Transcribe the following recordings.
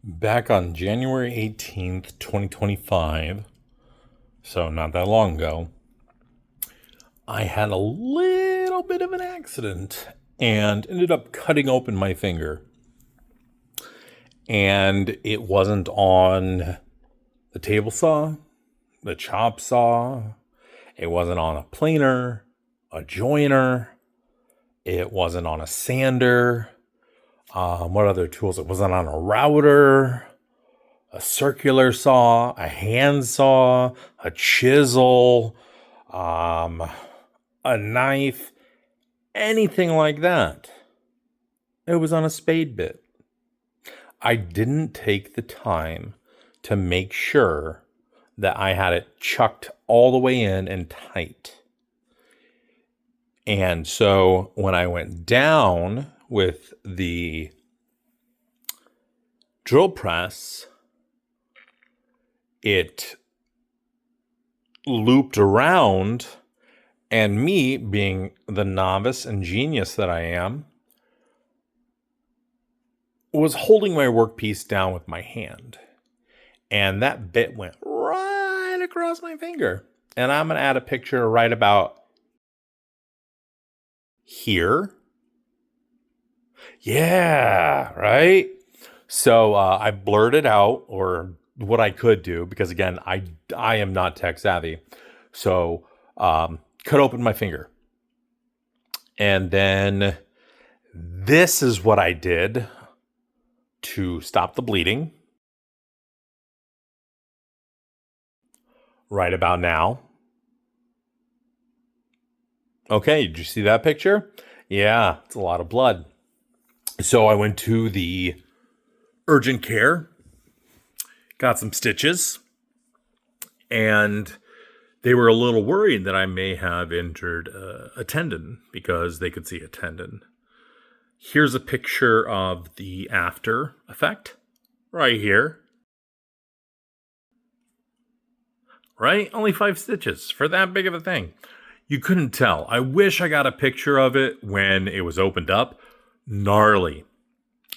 Back on January 18th, 2025, so not that long ago, I had a little bit of an accident and ended up cutting open my finger. And it wasn't on the table saw, the chop saw, it wasn't on a planer, a joiner, it wasn't on a sander. What other tools? It wasn't on a router, a circular saw, a hand saw, a chisel, a knife, anything like that. It was on a spade bit. I didn't take the time to make sure that I had it chucked all the way in and tight. And so when I went down with the drill press, it looped around, and me, being the novice and genius that I am, was holding my workpiece down with my hand. And that bit went right across my finger. And I'm going to add a picture right about here. Yeah, right? So I blurted out, or what I could do, because again, I am not tech savvy. So cut open my finger. And then this is what I did to stop the bleeding. Right about now. Okay, did you see that picture? Yeah, it's a lot of blood. So I went to the urgent care, got some stitches, and they were a little worried that I may have injured a tendon because they could see a tendon. Here's a picture of the after effect right here. Right? Only 5 stitches for that big of a thing. You couldn't tell. I wish I got a picture of it when it was opened up. Gnarly.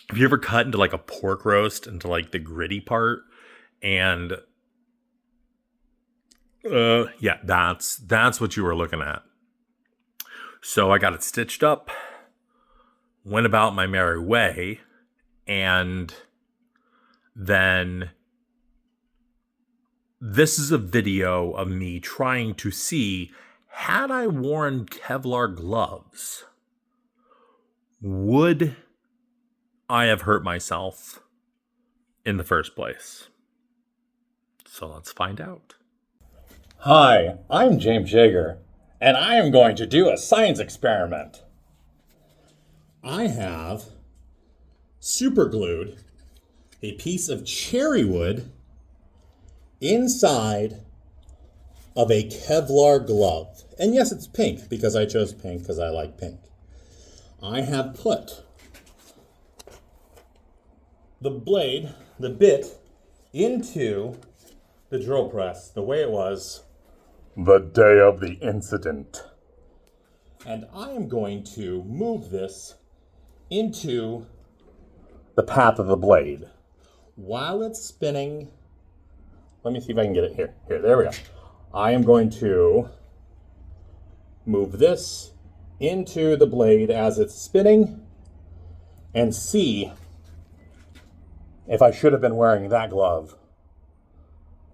Have you ever cut into like a pork roast, into like the gritty part? And yeah, that's what you were looking at. So I got it stitched up, went about my merry way, and then this is a video of me trying to see, had I worn Kevlar gloves, would I have hurt myself in the first place? So let's find out. Hi, I'm James Yeager, and I am going to do a science experiment. I have superglued a piece of cherry wood inside of a Kevlar glove. And yes, it's pink because I chose pink because I like pink. I have put the blade, the bit, into the drill press the way it was the day of the incident. And I am going to move this into the path of the blade while it's spinning. Let me see if I can get it here. There we go. I am going to move this into the blade as it's spinning and see if I should have been wearing that glove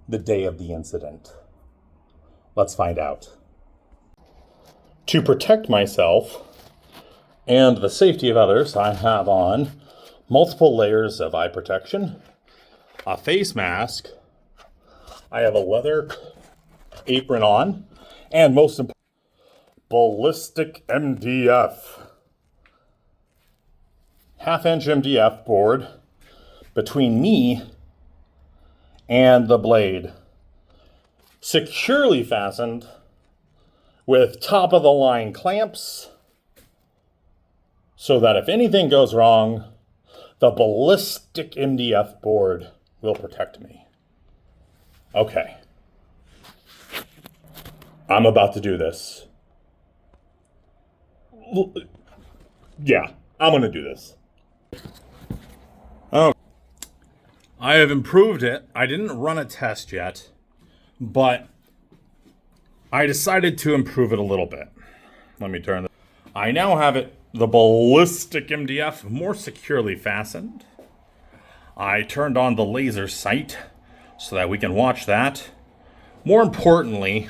the day of the incident. Let's find out. To protect myself and the safety of others, I have on multiple layers of eye protection, a face mask, I have a leather apron on, and most important, ballistic MDF. Half-inch MDF board between me and the blade, securely fastened with top-of-the-line clamps so that if anything goes wrong, the ballistic MDF board will protect me. Okay. I'm about to do this. Yeah, I'm gonna do this. Oh. I have improved it. I didn't run a test yet, but I decided to improve it a little bit. Let me turn this. I now have it, the ballistic MDF, more securely fastened. I turned on the laser sight so that we can watch that. More importantly,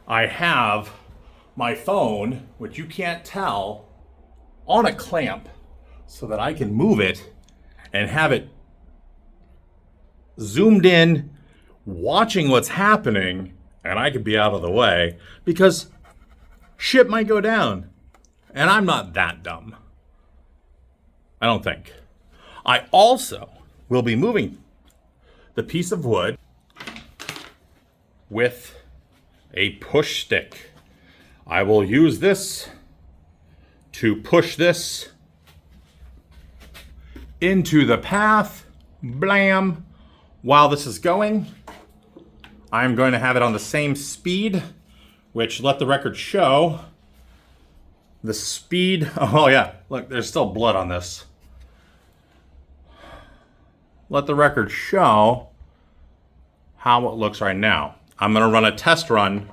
I have my phone, which you can't tell, on a clamp so that I can move it and have it zoomed in, watching what's happening, and I could be out of the way because shit might go down. And I'm not that dumb. I don't think. I also will be moving the piece of wood with a push stick. I will use this to push this into the path. Blam. While this is going, I'm going to have it on the same speed, which, let the record show, the speed. Oh yeah, look, there's still blood on this. Let the record show how it looks right now. I'm going to run a test run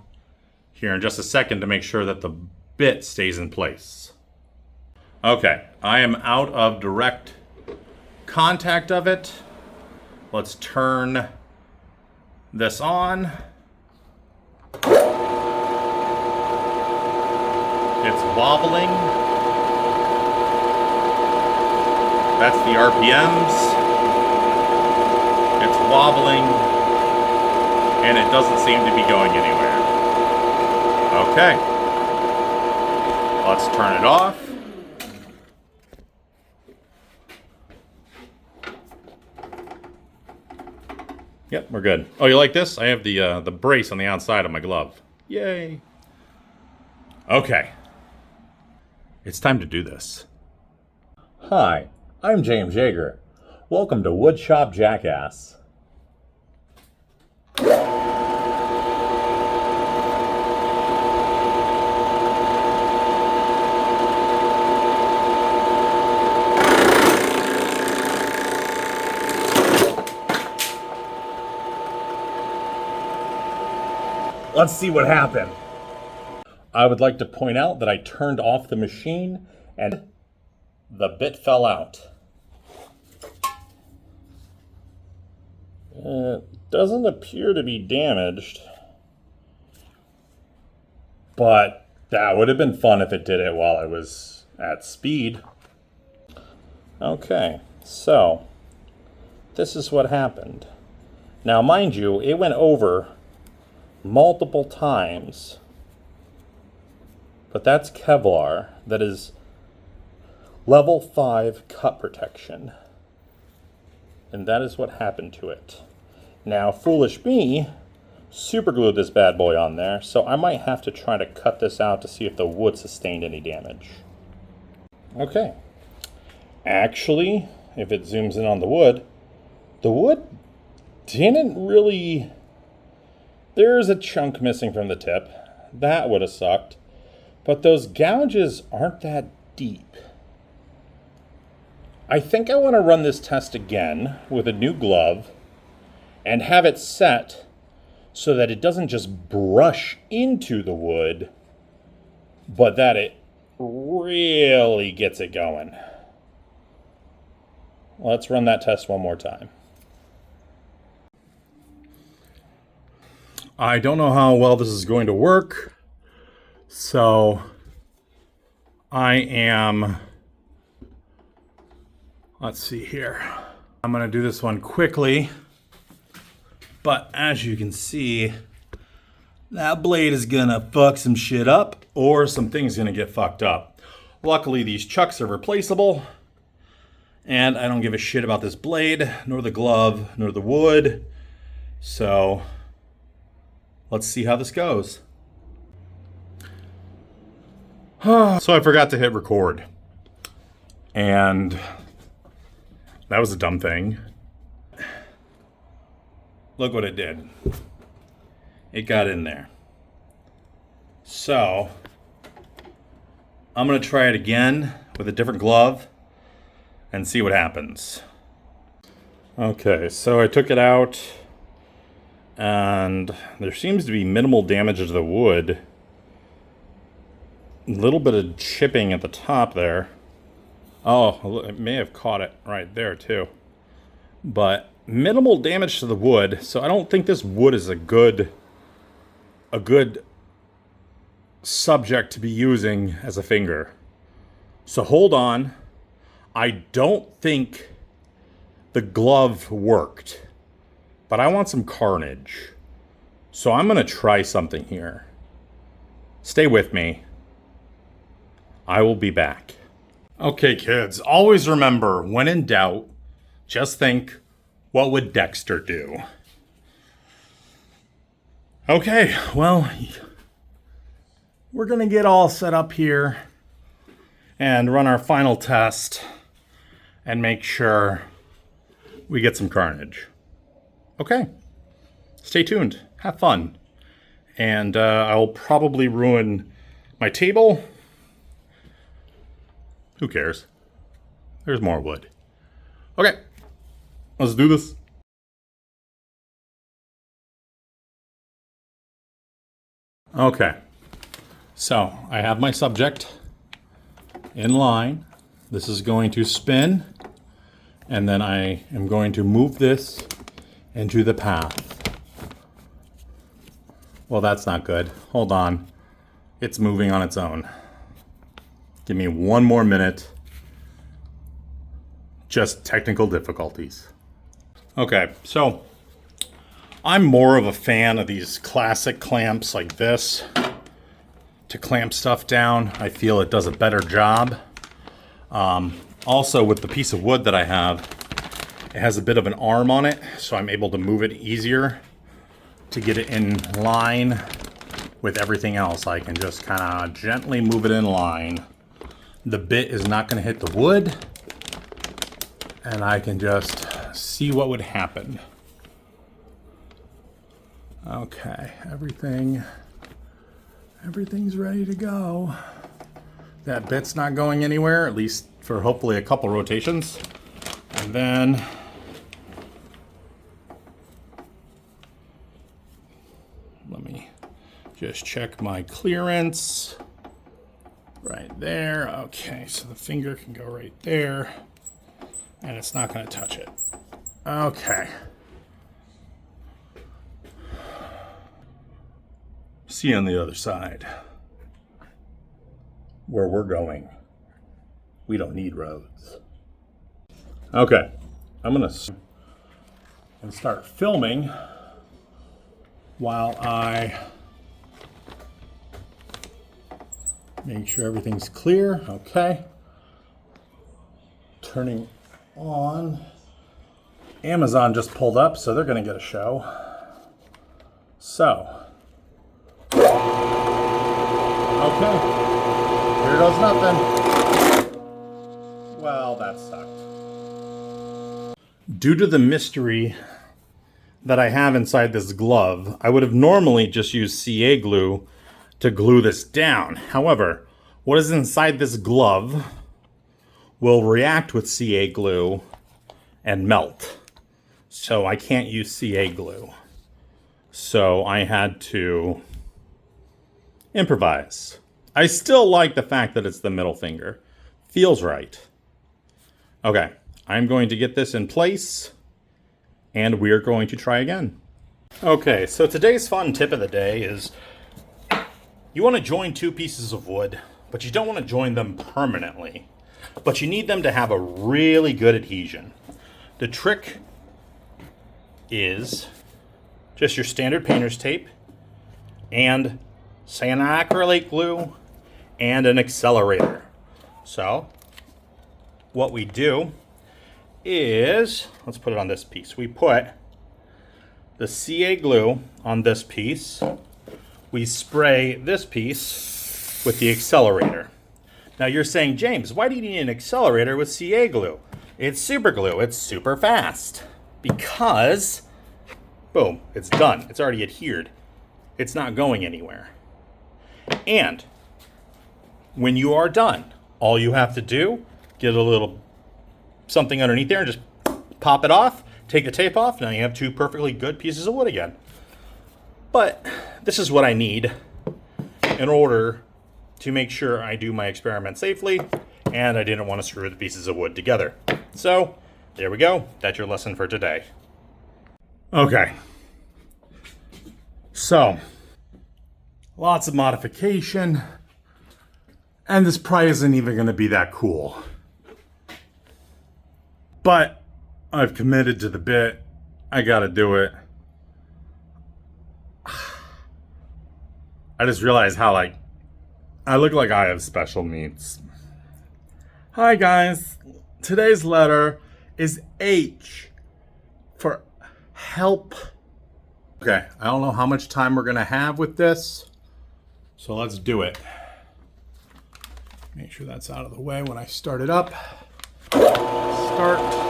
here in just a second to make sure that the bit stays in place. Okay, I am out of direct contact of it. Let's turn this on. It's wobbling. That's the RPMs. It's wobbling. And it doesn't seem to be going anywhere. Okay. Let's turn it off. Yep, we're good. Oh, you like this? I have the brace on the outside of my glove. Yay. Okay. It's time to do this. Hi, I'm James Yeager. Welcome to Woodshop Jackass. Let's see what happened. I would like to point out that I turned off the machine and the bit fell out. It doesn't appear to be damaged, but that would have been fun if it did it while I was at speed. Okay, so this is what happened. Now, mind you, it went over multiple times. But that's Kevlar. That is level 5 cut protection. And that is what happened to it. Now, foolish me superglued this bad boy on there, so I might have to try to cut this out to see if the wood sustained any damage. Okay. Actually, if it zooms in on the wood didn't really... There's a chunk missing from the tip. That would have sucked. But those gouges aren't that deep. I think I want to run this test again with a new glove and have it set so that it doesn't just brush into the wood, but that it really gets it going. Let's run that test one more time. I don't know how well this is going to work. So I am, let's see here. I'm going to do this one quickly, but as you can see, that blade is going to fuck some shit up or some things going to get fucked up. Luckily, these chucks are replaceable, and I don't give a shit about this blade, nor the glove, nor the wood. So let's see how this goes. So I forgot to hit record. And that was a dumb thing. Look what it did. It got in there. So I'm going to try it again with a different glove and see what happens. Okay, so I took it out, and there seems to be minimal damage to the wood. A little bit of chipping at the top there. Oh, it may have caught it right there too. But minimal damage to the wood, so I don't think this wood is a good subject to be using as a finger. So hold on. I don't think the glove worked, but I want some carnage. So I'm gonna try something here. Stay with me. I will be back. Okay, kids, always remember, when in doubt, just think, what would Dexter do? Okay, well, we're gonna get all set up here and run our final test and make sure we get some carnage. Okay, stay tuned, have fun. And I'll probably ruin my table. Who cares? There's more wood. Okay, let's do this. Okay, so I have my subject in line. This is going to spin, and then I am going to move this into the path. Well, that's not good. Hold on. It's moving on its own. Give me one more minute. Just technical difficulties. Okay, so I'm more of a fan of these classic clamps like this to clamp stuff down. I feel it does a better job. Also, with the piece of wood that I have, it has a bit of an arm on it, so I'm able to move it easier to get it in line with everything else. I can just kind of gently move it in line. The bit is not going to hit the wood, and I can just see what would happen. Okay, everything's ready to go. That bit's not going anywhere, at least for hopefully a couple rotations. And then let me just check my clearance. Right there. Okay, so the finger can go right there, and it's not going to touch it. Okay. See you on the other side. Where we're going, we don't need roads. Okay, I'm gonna start filming while I make sure everything's clear. Okay. Turning on. Amazon just pulled up, so they're gonna get a show. So. Okay. Here goes nothing. Well, that sucked. Due to the mystery that I have inside this glove, I would have normally just used CA glue to glue this down. However, what is inside this glove will react with CA glue and melt. So I can't use CA glue. So I had to improvise. I still like the fact that it's the middle finger. Feels right. Okay, I'm going to get this in place, and we're going to try again. Okay, so today's fun tip of the day is you want to join two pieces of wood, but you don't want to join them permanently. But you need them to have a really good adhesion. The trick is just your standard painter's tape and say an acrylic glue and an accelerator. So what we do is, let's put it on this piece. We put the CA glue on this piece. We spray this piece with the accelerator. Now you're saying, James, why do you need an accelerator with CA glue? It's super glue, it's super fast. Because, boom, it's done. It's already adhered. It's not going anywhere. And when you are done, all you have to do, get a little something underneath there and just pop it off. Take the tape off, now you have two perfectly good pieces of wood again. But this is what I need in order to make sure I do my experiment safely, and I didn't want to screw the pieces of wood together. So, there we go. That's your lesson for today. Okay. So, lots of modification, and this probably isn't even going to be that cool. But I've committed to the bit. I gotta do it. I just realized how, like, I look like I have special needs. Hi guys. Today's letter is H for help. Okay, I don't know how much time we're gonna have with this, so let's do it. Make sure that's out of the way when I start it up. Start.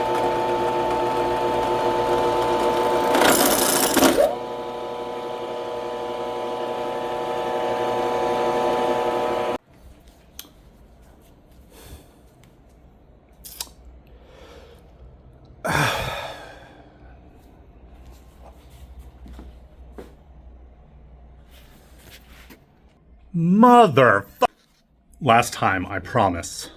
Motherfucker. Last time, I promise.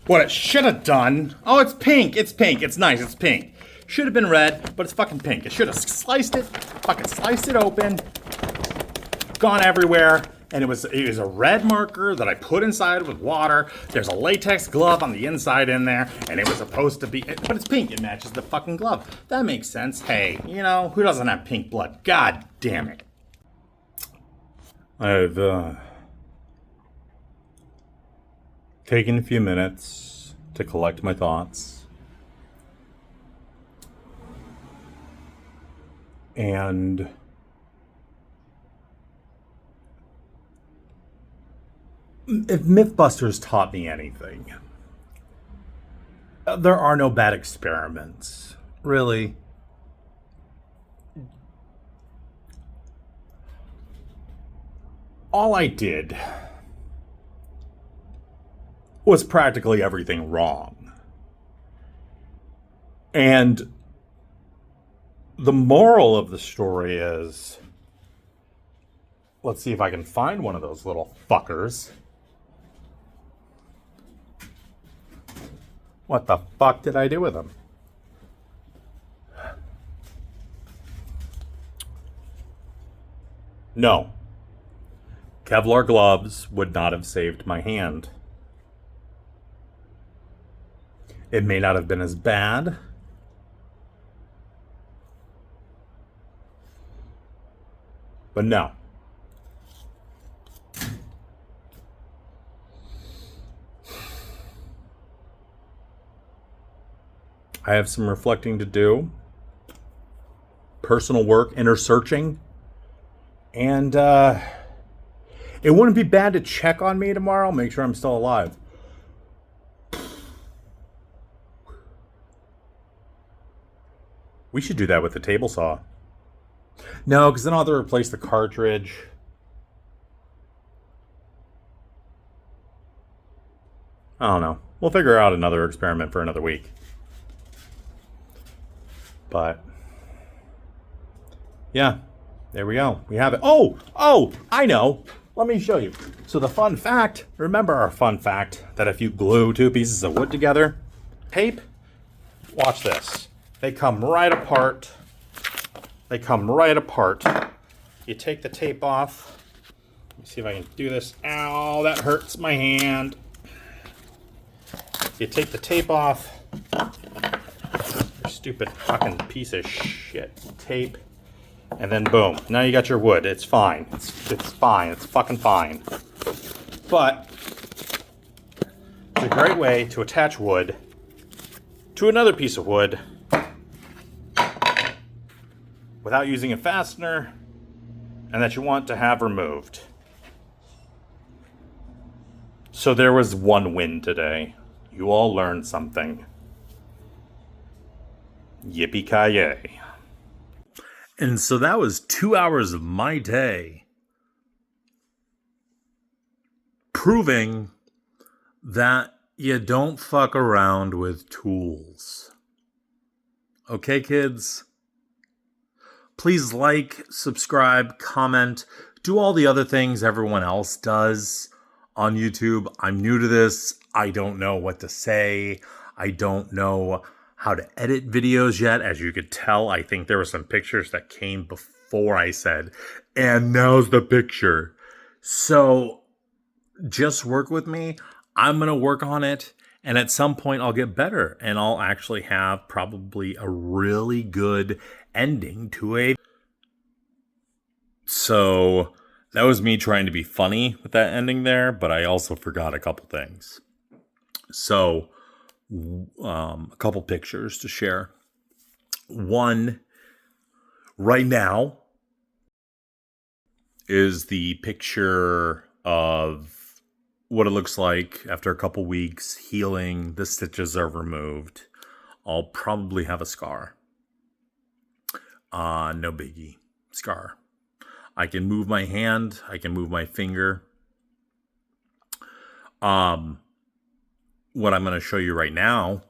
What it should have done. Oh, it's pink. It's pink. It's nice. It's pink. Should have been red, but it's fucking pink. It should have sliced it, fucking sliced it open, gone everywhere, and it was a red marker that I put inside with water. There's a latex glove on the inside in there, and it was supposed to be, but it's pink. It matches the fucking glove. That makes sense. Hey, you know, who doesn't have pink blood? God damn it. I've taken a few minutes to collect my thoughts. And if Mythbusters taught me anything, there are no bad experiments. Really. All I did was practically everything wrong. And the moral of the story is, let's see if I can find one of those little fuckers. What the fuck did I do with them? No. Kevlar gloves would not have saved my hand. It may not have been as bad, but no. I have some reflecting to do, personal work, inner searching, and it wouldn't be bad to check on me tomorrow, make sure I'm still alive. We should do that with the table saw. No, because then I'll have to replace the cartridge. I don't know. We'll figure out another experiment for another week. But yeah, there we go. We have it. Oh, I know. Let me show you. So the fun fact, remember our fun fact that if you glue two pieces of wood together, tape, watch this. They come right apart. They come right apart. You take the tape off me see if I can do this. Ow, that hurts my hand. You take the tape off. Your stupid fucking piece of shit tape. And then boom. Now you got your wood. It's fine. It's fine. It's fucking fine. But it's a great way to attach wood to another piece of wood without using a fastener and that you want to have removed. So there was one win today. You all learned something. Yippee-ki-yay. And so that was 2 hours of my day proving that you don't fuck around with tools. Okay, kids? Please like, subscribe, comment, do all the other things everyone else does on YouTube. I'm new to this. I don't know what to say. I don't know how to edit videos yet. As you could tell, I think there were some pictures that came before I said, and now's the picture. So just work with me. I'm going to work on it. And at some point I'll get better and I'll actually have probably a really good ending to a... So that was me trying to be funny with that ending there, but I also forgot a couple things. So a couple pictures to share. One right now is the picture of what it looks like after a couple weeks healing. The stitches are removed. I'll probably have a scar. No biggie. Scar. I can move my hand. I can move my finger. What I'm going to show you right now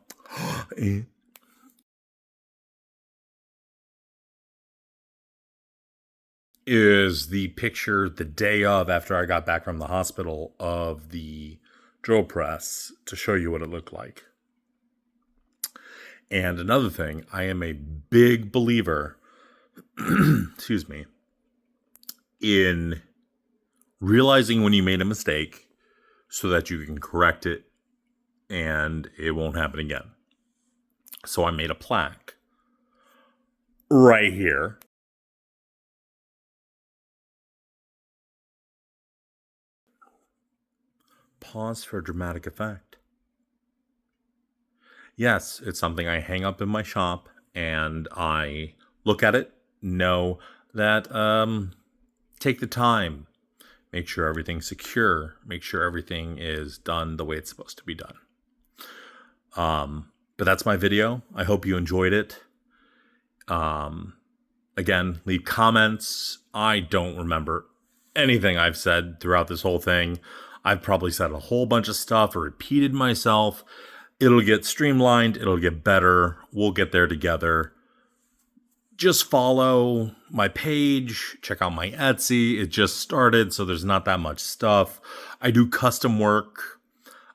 is the picture the day of, after I got back from the hospital, of the drill press to show you what it looked like. And another thing, I am a big believer, excuse me, in realizing when you made a mistake so that you can correct it and it won't happen again. So I made a plaque right here. Pause for dramatic effect. Yes, it's something I hang up in my shop and I look at it, know that take the time, make sure everything's secure, make sure everything is done the way it's supposed to be done. But that's my video. I hope you enjoyed it. Again, leave comments. I don't remember anything I've said throughout this whole thing. I've probably said a whole bunch of stuff or repeated myself. It'll get streamlined. It'll get better. We'll get there together. Just follow my page. Check out my Etsy. It just started, so there's not that much stuff. I do custom work.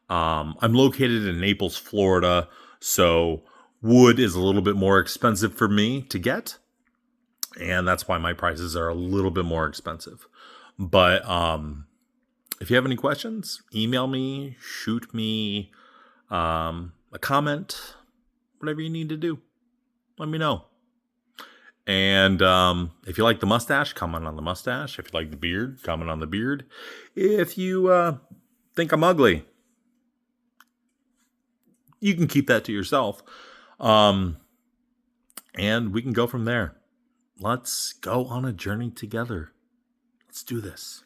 I'm located in Naples, Florida, so wood is a little bit more expensive for me to get. And that's why my prices are a little bit more expensive. But if you have any questions, email me, shoot me a comment, whatever you need to do. Let me know. And if you like the mustache, comment on the mustache. If you like the beard, comment on the beard. If you think I'm ugly, you can keep that to yourself. And we can go from there. Let's go on a journey together. Let's do this.